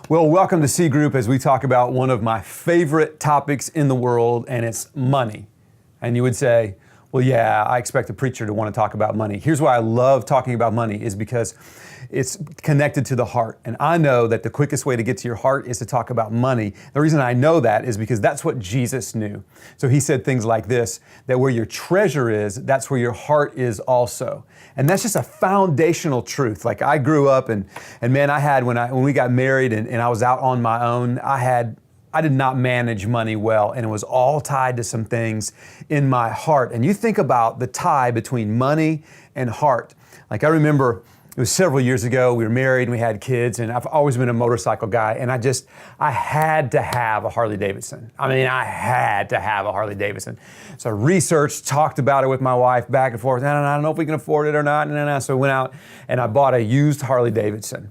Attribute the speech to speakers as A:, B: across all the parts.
A: Well, welcome to C Group as we talk about one of my favorite topics in the world, and it's money. And you would say, well, yeah, I expect a preacher to want to talk about money. Here's why I love talking about money is because it's connected to the heart. And I know that the quickest way to get to your heart is to talk about money. The reason I know that is because that's what Jesus knew. So he said things like this, that where your treasure is, that's where your heart is also. And that's just a foundational truth. Like I grew up and man, I had, when we got married and I was out on my own, I did not manage money well, and it was all tied to some things in my heart. And you think about the tie between money and heart. Like I remember it was several years ago, we were married and we had kids, and I've always been a motorcycle guy, and I had to have a Harley Davidson. I had to have a Harley Davidson. So I researched, talked about it with my wife back and forth. I don't know if we can afford it or not. So I went out and I bought a used Harley Davidson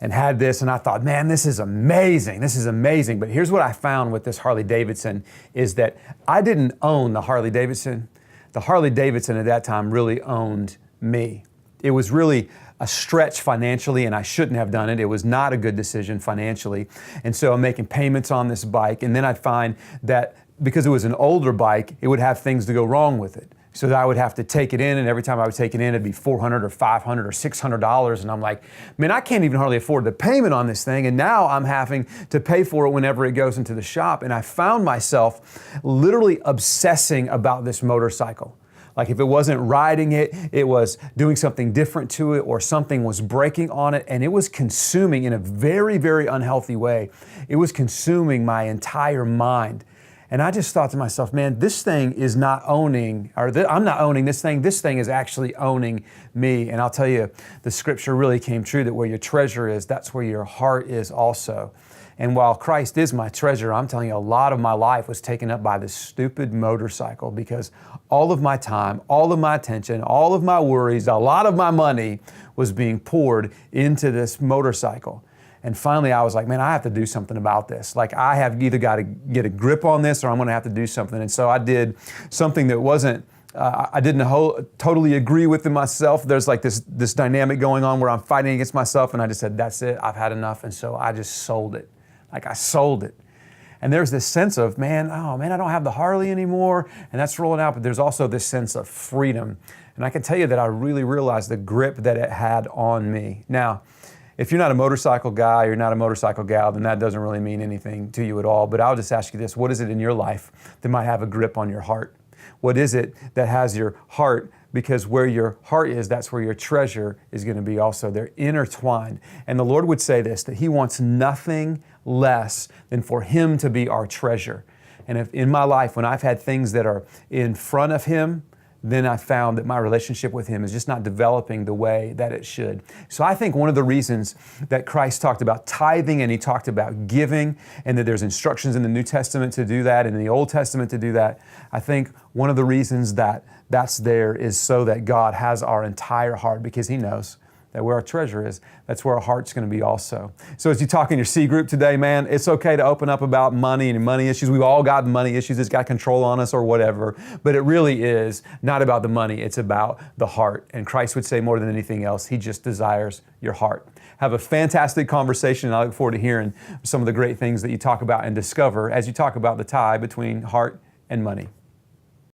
A: and had this, and I thought, man, this is amazing. This is amazing. But here's what I found with this Harley Davidson is that I didn't own the Harley Davidson. The Harley Davidson at that time really owned me. It was really a stretch financially, and I shouldn't have done it. It was not a good decision financially. And so I'm making payments on this bike, and then I'd find that because it was an older bike, it would have things to go wrong with it. So that I would have to take it in, and every time I would take it in, it'd be $400 or $500 or $600. And I'm like, man, I can't even hardly afford the payment on this thing. And now I'm having to pay for it whenever it goes into the shop. And I found myself literally obsessing about this motorcycle. Like if it wasn't riding it, it was doing something different to it, or something was breaking on it, and it was consuming in a very, very unhealthy way. It was consuming my entire mind. And I just thought to myself, man, this thing is not owning, I'm not owning this thing is actually owning me. And I'll tell you, the scripture really came true that where your treasure is, that's where your heart is also. And while Christ is my treasure, I'm telling you, a lot of my life was taken up by this stupid motorcycle, because all of my time, all of my attention, all of my worries, a lot of my money was being poured into this motorcycle. And finally, I was like, man, I have to do something about this. Like I have either got to get a grip on this, or I'm going to have to do something. And so I did something that wasn't, I didn't totally agree with it myself. There's like this dynamic going on where I'm fighting against myself, and I just said, that's it, I've had enough. And so I just sold it. Like I sold it. And there's this sense of, man, I don't have the Harley anymore, and that's rolling out, but there's also this sense of freedom. And I can tell you that I really realized the grip that it had on me. Now, if you're not a motorcycle guy, you're not a motorcycle gal, then that doesn't really mean anything to you at all. But I'll just ask you this, what is it in your life that might have a grip on your heart? What is it that has your heart? Because where your heart is, that's where your treasure is going to be also. They're intertwined. And the Lord would say this, that He wants nothing less than for Him to be our treasure. And if in my life, when I've had things that are in front of Him, then I found that my relationship with Him is just not developing the way that it should. So I think one of the reasons that Christ talked about tithing and He talked about giving, and that there's instructions in the New Testament to do that and in the Old Testament to do that, I think one of the reasons that that's there is so that God has our entire heart, because He knows that where our treasure is, that's where our heart's going to be also. So as you talk in your C group today, man, it's okay to open up about money and money issues. We've all got money issues. It's got control on us or whatever. But it really is not about the money. It's about the heart. And Christ would say more than anything else, He just desires your heart. Have a fantastic conversation, and I look forward to hearing some of the great things that you talk about and discover as you talk about the tie between heart and money.